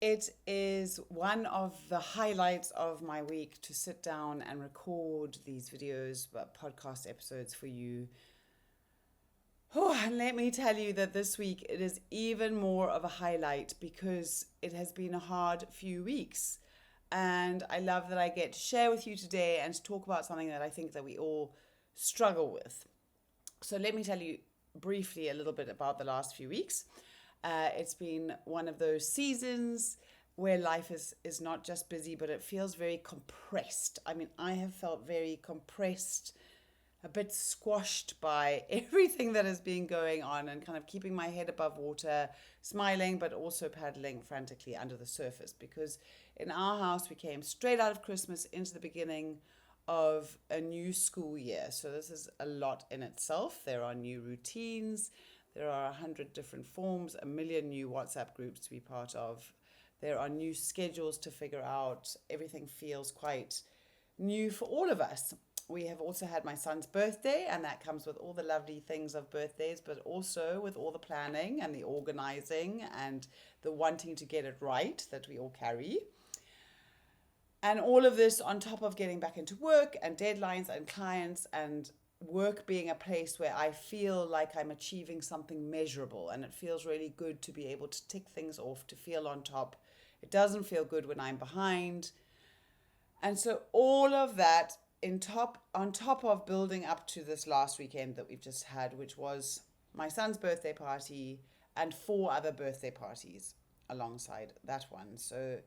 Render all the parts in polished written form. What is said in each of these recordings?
It is one of the highlights of my week to sit down and record these videos, podcast episodes for you. Oh, and let me tell you that this week it is even more of a highlight because it has been a hard few weeks. And I love that I get to share with you today and to talk about something that I think that we all struggle with. So let me tell you briefly a little bit about the last few weeks. It's been one of those seasons where life is not just busy, but it feels very compressed. I mean, I have felt very compressed, a bit squashed by everything that has been going on and kind of keeping my head above water, smiling, but also paddling frantically under the surface. Because in our house, we came straight out of Christmas into the beginning of a new school year. So this is a lot in itself. There are new routines. There are 100 different forms, a million new WhatsApp groups to be part of. There are new schedules to figure out. Everything feels quite new for all of us. We have also had my son's birthday, and that comes with all the lovely things of birthdays, but also with all the planning and the organizing and the wanting to get it right that we all carry. And all of this on top of getting back into work and deadlines and clients and work being a place where I feel like I'm achieving something measurable, and it feels really good to be able to tick things off, to feel on top. It doesn't feel good when I'm behind. And so all of that on top of building up to this last weekend that we've just had, which was my son's birthday party and 4 other birthday parties alongside that one. So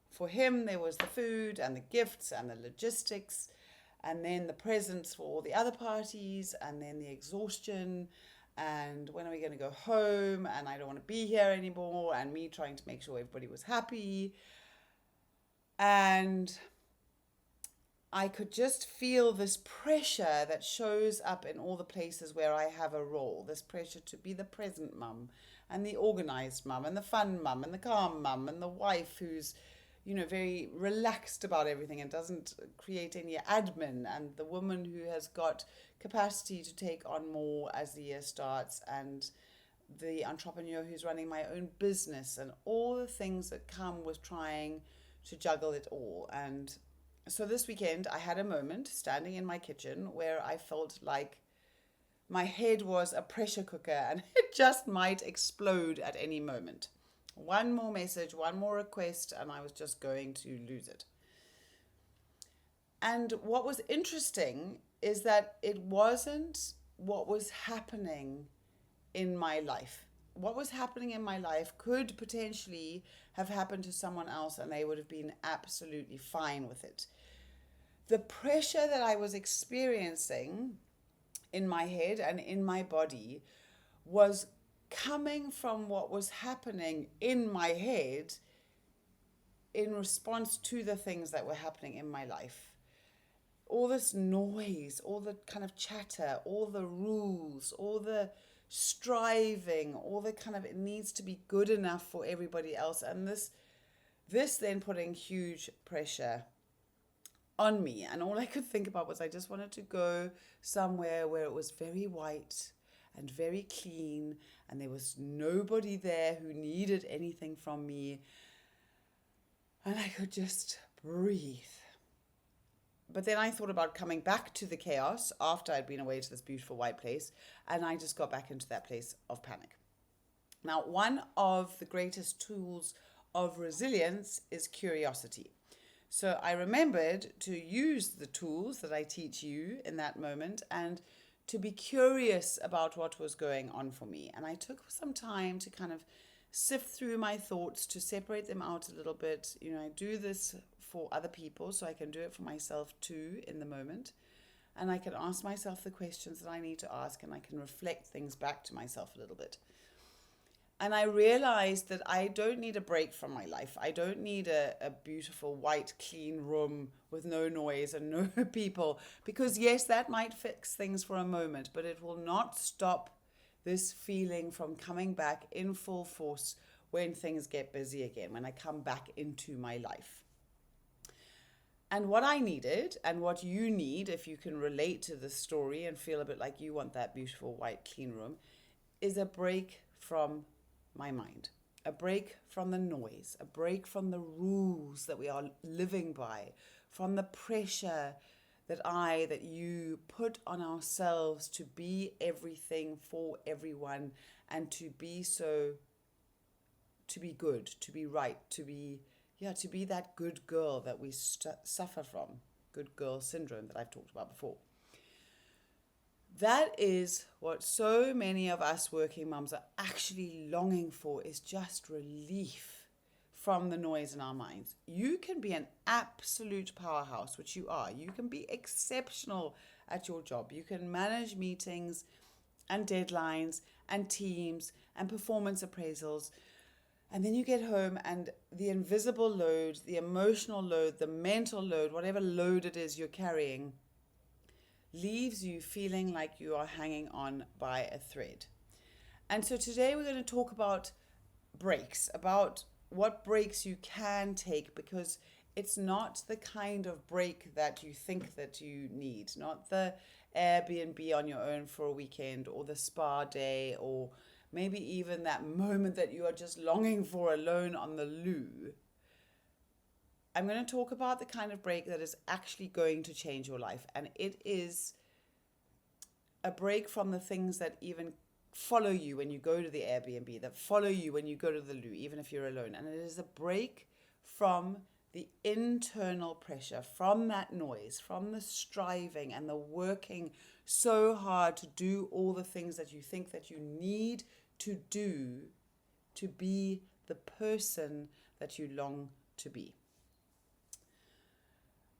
for him, there was the food and the gifts and the logistics, and then the presents for all the other parties, and then the exhaustion, and when are we going to go home, and I don't want to be here anymore, and me trying to make sure everybody was happy. And I could just feel this pressure that shows up in all the places where I have a role, this pressure to be the present mum and the organized mum and the fun mum and the calm mum and the wife who's very relaxed about everything and doesn't create any admin, and the woman who has got capacity to take on more as the year starts, and the entrepreneur who's running my own business, and all the things that come with trying to juggle it all. And so this weekend, I had a moment standing in my kitchen where I felt like my head was a pressure cooker and it just might explode at any moment. One more message, one more request, and I was just going to lose it. And what was interesting is that it wasn't what was happening in my life. What was happening in my life could potentially have happened to someone else and they would have been absolutely fine with it. The pressure that I was experiencing in my head and in my body was coming from what was happening in my head in response to the things that were happening in my life. All this noise, all the kind of chatter, all the rules, all the striving, all the kind of it needs to be good enough for everybody else. And this then putting huge pressure on me. And all I could think about was I just wanted to go somewhere where it was very white and very clean, and there was nobody there who needed anything from me, and I could just breathe. But then I thought about coming back to the chaos after I'd been away to this beautiful white place, and I just got back into that place of panic. Now, one of the greatest tools of resilience is curiosity. So I remembered to use the tools that I teach you in that moment and to be curious about what was going on for me. And I took some time to kind of sift through my thoughts, to separate them out a little bit. I do this for other people, so I can do it for myself too in the moment. And I can ask myself the questions that I need to ask, and I can reflect things back to myself a little bit. And I realized that I don't need a break from my life. I don't need a beautiful, white, clean room with no noise and no people. Because yes, that might fix things for a moment, but it will not stop this feeling from coming back in full force when things get busy again, when I come back into my life. And what I needed, and what you need, if you can relate to this story and feel a bit like you want that beautiful, white, clean room, is a break from my mind. a break from the noise, a break from the rules that we are living by, from the pressure that you put on ourselves to be everything for everyone and to be so, to be good, to be right, to be that good girl that we suffer from, good girl syndrome that I've talked about before. That is what so many of us working mums are actually longing for, is just relief from the noise in our minds. You can be an absolute powerhouse, which you are. You can be exceptional at your job. You can manage meetings and deadlines and teams and performance appraisals. And then you get home and the invisible load, the emotional load, the mental load, whatever load it is you're carrying, leaves you feeling like you are hanging on by a thread. And so today we're going to talk about breaks, about what breaks you can take, because it's not the kind of break that you think that you need, not the Airbnb on your own for a weekend or the spa day or maybe even that moment that you are just longing for alone on the loo. I'm going to talk about the kind of break that is actually going to change your life. And it is a break from the things that even follow you when you go to the Airbnb, that follow you when you go to the loo, even if you're alone. And it is a break from the internal pressure, from that noise, from the striving and the working so hard to do all the things that you think that you need to do to be the person that you long to be.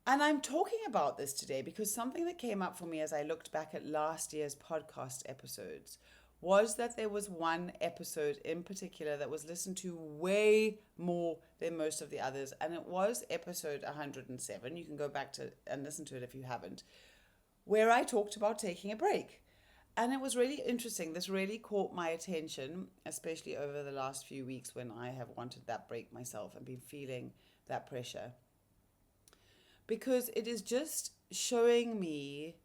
And I'm talking about this today because something that came up for me as I looked back at last year's podcast episodes was that there was one episode in particular that was listened to way more than most of the others. And it was episode 107. You can go back to and listen to it if you haven't, where I talked about taking a break. And it was really interesting. This really caught my attention, especially over the last few weeks when I have wanted that break myself and been feeling that pressure. Because it is just showing me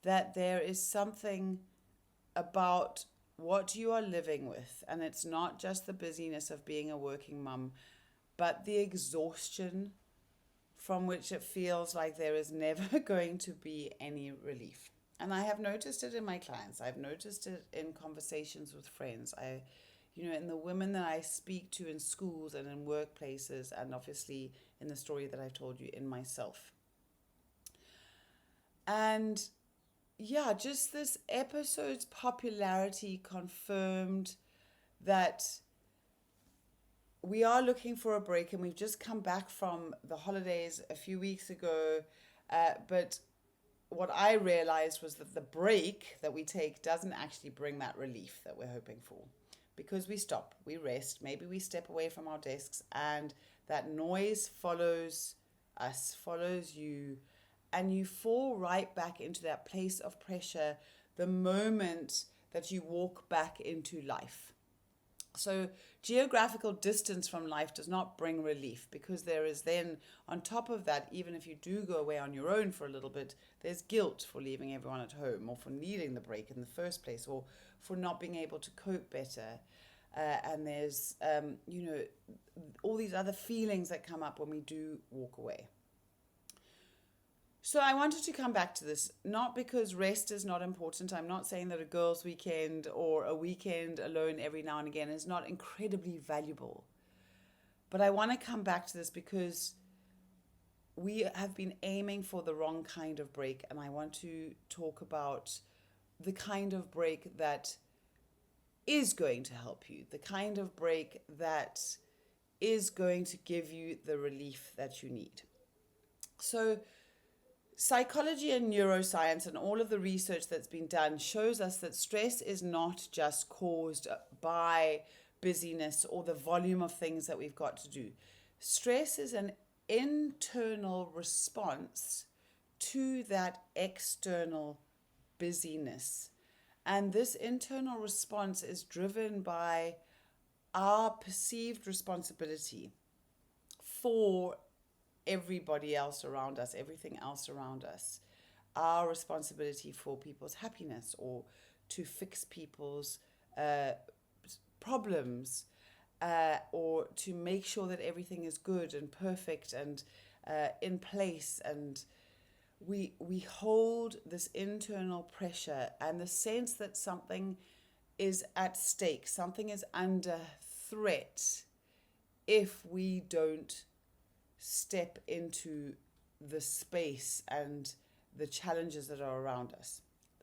that there is something about what you are living with. And it's not just the busyness of being a working mum, but the exhaustion from which it feels like there is never going to be any relief. And I have noticed it in my clients. I've noticed it in conversations with friends. In the women that I speak to in schools and in workplaces, and obviously in the story that I've told you in myself. And yeah, just this episode's popularity confirmed that we are looking for a break, and we've just come back from the holidays a few weeks ago. But what I realized was that the break that we take doesn't actually bring that relief that we're hoping for. Because we stop, we rest, maybe we step away from our desks, and that noise follows us, follows you, and you fall right back into that place of pressure the moment that you walk back into life. So geographical distance from life does not bring relief, because there is then, on top of that, even if you do go away on your own for a little bit, there's guilt for leaving everyone at home, or for needing the break in the first place, or for not being able to cope better. And there's, all these other feelings that come up when we do walk away. So I wanted to come back to this, not because rest is not important. I'm not saying that a girls' weekend or a weekend alone every now and again is not incredibly valuable. But I want to come back to this because we have been aiming for the wrong kind of break. And I want to talk about the kind of break that is going to help you, the kind of break that is going to give you the relief that you need. So psychology and neuroscience and all of the research that's been done shows us that stress is not just caused by busyness or the volume of things that we've got to do. Stress is an internal response to that external busyness. And this internal response is driven by our perceived responsibility for everybody else around us, everything else around us. Our responsibility for people's happiness, or to fix people's problems. or to make sure that everything is good and perfect and in place. And we hold this internal pressure and the sense that something is at stake, something is under threat if we don't step into the space and the challenges that are around us.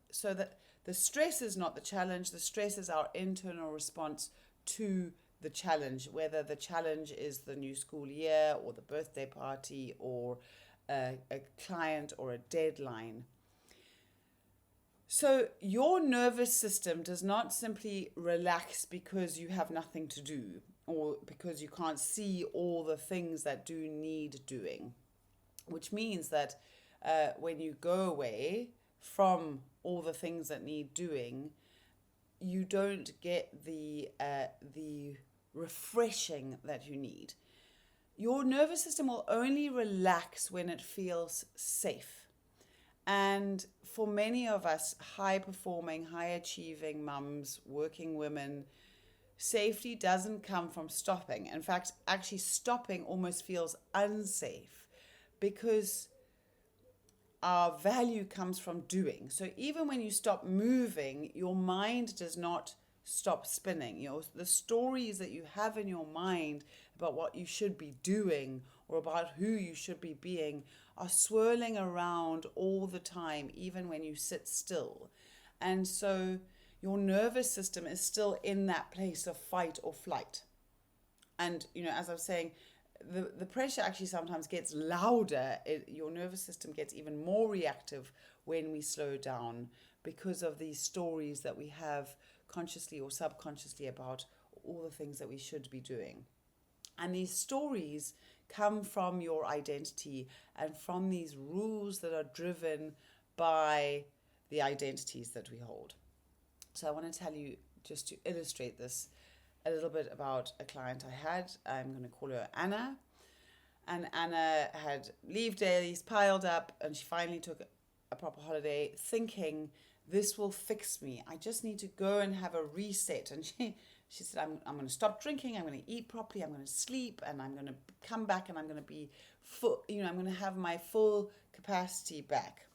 So that the stress is not the challenge, the stress is our internal response to the challenge, whether the challenge is the new school year or the birthday party or a client or a deadline. So your nervous system does not simply relax because you have nothing to do or because you can't see all the things that do need doing, which means that when you go away from all the things that need doing, you don't get the refreshing that you need. Your nervous system will only relax when it feels safe. And for many of us, high performing, high achieving mums, working women, safety doesn't come from stopping. In fact, actually stopping almost feels unsafe because our value comes from doing. So even when you stop moving, your mind does not stop spinning. The stories that you have in your mind about what you should be doing or about who you should be being are swirling around all the time, even when you sit still. And so your nervous system is still in that place of fight or flight. And, as I was saying, the pressure actually sometimes gets louder. Your nervous system gets even more reactive when we slow down because of these stories that we have consciously or subconsciously about all the things that we should be doing. And these stories come from your identity and from these rules that are driven by the identities that we hold. So I want to tell you, just to illustrate this, a little bit about a client I had. I'm going to call her Anna. And Anna had leave days piled up, and she finally took a proper holiday thinking, this will fix me. I just need to go and have a reset. And she said, I'm going to stop drinking, I'm going to eat properly, I'm going to sleep, and I'm going to come back and I'm going to be full, I'm going to have my full capacity back.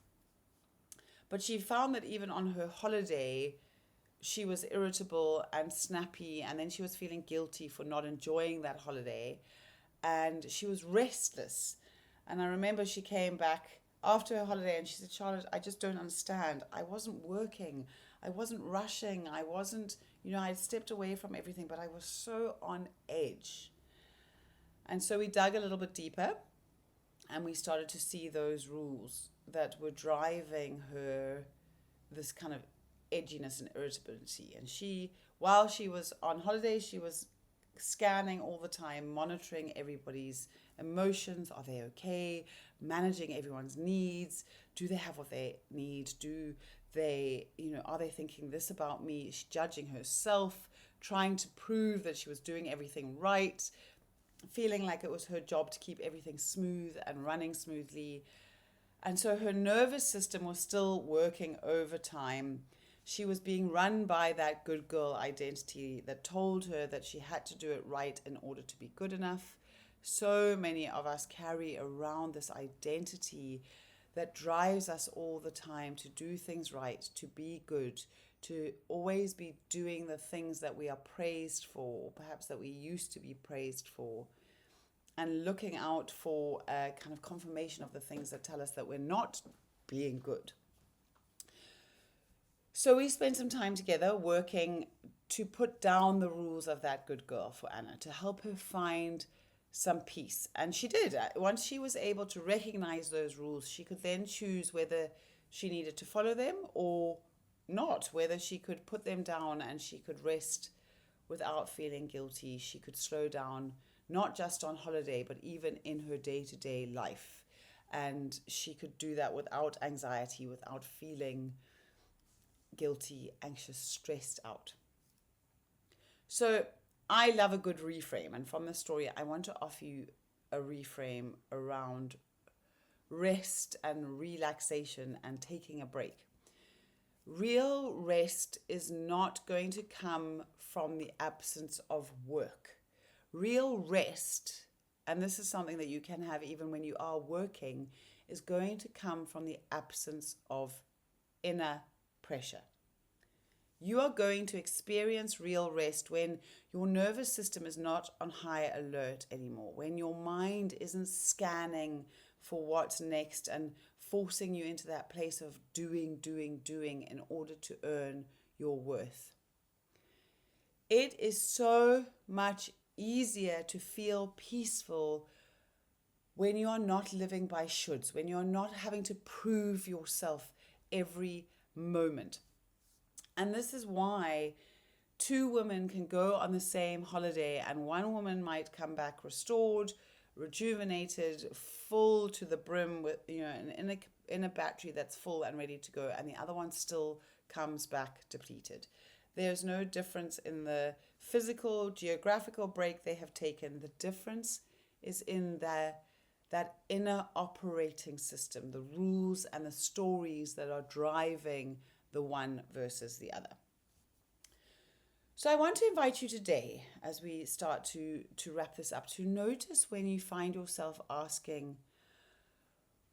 But she found that even on her holiday, she was irritable and snappy, and then she was feeling guilty for not enjoying that holiday, and she was restless. And I remember she came back after her holiday and she said, Charlotte, I just don't understand. I wasn't working. I wasn't rushing. I wasn't, I'd stepped away from everything, but I was so on edge. And so we dug a little bit deeper and we started to see those rules that were driving her, this kind of edginess and irritability. And while she was on holiday, she was scanning all the time, monitoring everybody's emotions. Are they okay? Managing everyone's needs. Do they have what they need? Do they, are they thinking this about me? She's judging herself, trying to prove that she was doing everything right, feeling like it was her job to keep everything smooth and running smoothly. And so her nervous system was still working overtime. She was being run by that good girl identity that told her that she had to do it right in order to be good enough. So many of us carry around this identity that drives us all the time to do things right, to be good, to always be doing the things that we are praised for, or perhaps that we used to be praised for, and looking out for a kind of confirmation of the things that tell us that we're not being good. So we spent some time together working to put down the rules of that good girl for Anna, to help her find some peace. And she did. Once she was able to recognize those rules, she could then choose whether she needed to follow them or not, whether she could put them down and she could rest without feeling guilty. She could slow down, not just on holiday, but even in her day-to-day life. And she could do that without anxiety, without feeling guilty, anxious, stressed out. So I love a good reframe. And from the story, I want to offer you a reframe around rest and relaxation and taking a break. Real rest is not going to come from the absence of work. Real rest, and this is something that you can have even when you are working, is going to come from the absence of inner pressure. You are going to experience real rest when your nervous system is not on high alert anymore, when your mind isn't scanning for what's next and forcing you into that place of doing in order to earn your worth. It is so much easier to feel peaceful when you are not living by shoulds, when you're not having to prove yourself every moment. And this is why two women can go on the same holiday and one woman might come back restored, rejuvenated, full to the brim with, in a battery that's full and ready to go, and the other one still comes back depleted. There's no difference in the physical, geographical break they have taken. The difference is in that inner operating system, the rules and the stories that are driving the one versus the other. So I want to invite you today, as we start to wrap this up, to notice when you find yourself asking,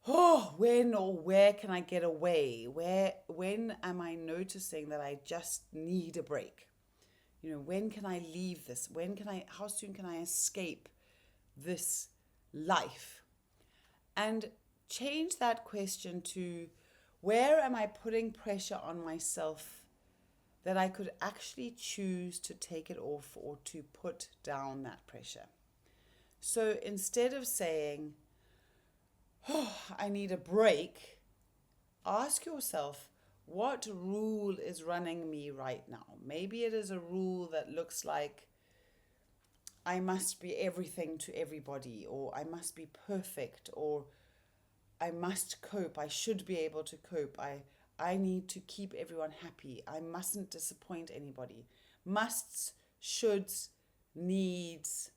when or where can I get away? When am I noticing that I just need a break? When can I leave this? How soon can I escape this life? And change that question to, where am I putting pressure on myself that I could actually choose to take it off or to put down that pressure? So instead of saying, I need a break, ask yourself, what rule is running me right now? Maybe it is a rule that looks like I must be everything to everybody, or I must be perfect, or I must cope. I should be able to cope. I need to keep everyone happy. I mustn't disappoint anybody. Musts, shoulds, needs.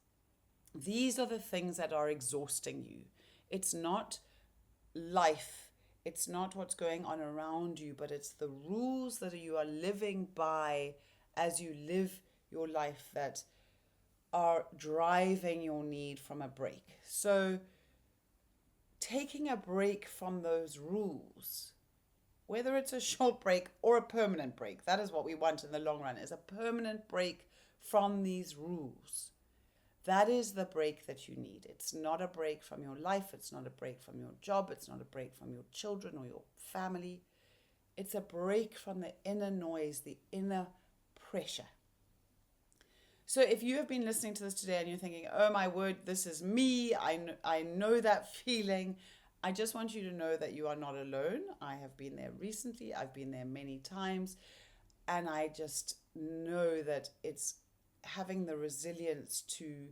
These are the things that are exhausting you. It's not life. It's not what's going on around you, but it's the rules that you are living by as you live your life that are driving your need from a break. So taking a break from those rules, whether it's a short break or a permanent break, that is what we want in the long run, is a permanent break from these rules. That is the break that you need. It's not a break from your life. It's not a break from your job. It's not a break from your children or your family. It's a break from the inner noise, the inner pressure. So if you have been listening to this today and you're thinking, oh my word, this is me, I know that feeling, I just want you to know that you are not alone. I have been there recently. I've been there many times. And I just know that it's having the resilience to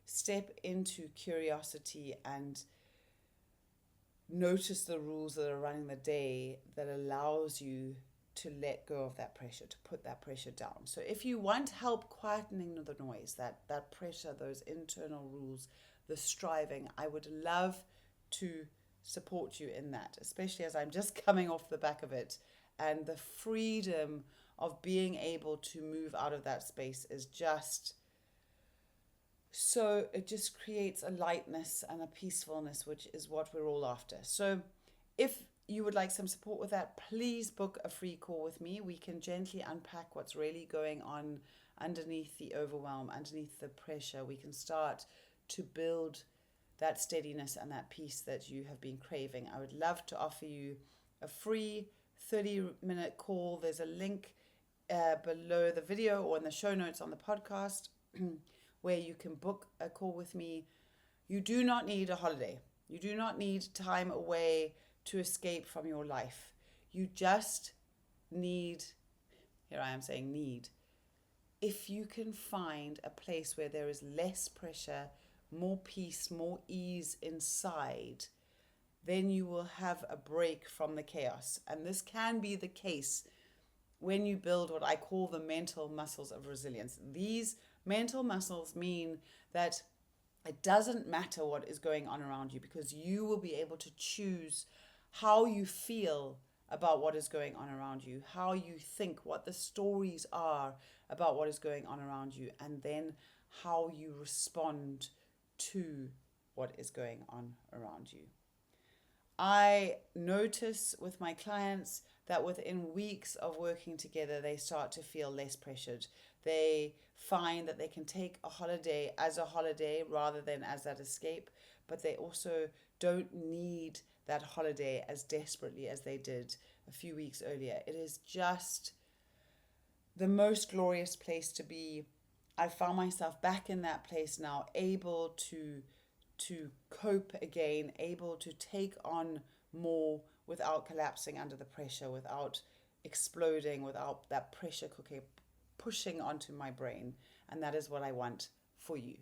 step into curiosity and notice the rules that are running the day that allows you to let go of that pressure, to put that pressure down. So if you want help quietening the noise, that pressure, those internal rules, the striving, I would love to support you in that, especially as I'm just coming off the back of it. And the freedom of being able to move out of that space is just so, it just creates a lightness and a peacefulness, which is what we're all after. So if you would like some support with that, please book a free call with me. We can gently unpack what's really going on underneath the overwhelm, underneath the pressure. We can start to build that steadiness and that peace that you have been craving. I would love to offer you a free 30-minute call. There's a link below the video or in the show notes on the podcast where you can book a call with me. You do not need a holiday. You do not need time away to escape from your life. You just need, here I am saying need, if you can find a place where there is less pressure, more peace, more ease inside, then you will have a break from the chaos. And this can be the case when you build what I call the mental muscles of resilience. These mental muscles mean that it doesn't matter what is going on around you, because you will be able to choose how you feel about what is going on around you, how you think, what the stories are about what is going on around you, and then how you respond to what is going on around you. I notice with my clients that within weeks of working together, they start to feel less pressured. They find that they can take a holiday as a holiday rather than as that escape, but they also don't need that holiday as desperately as they did a few weeks earlier. It is just the most glorious place to be. I found myself back in that place now, able to cope again, able to take on more without collapsing under the pressure, without exploding, without that pressure cooker pushing onto my brain. And that is what I want for you.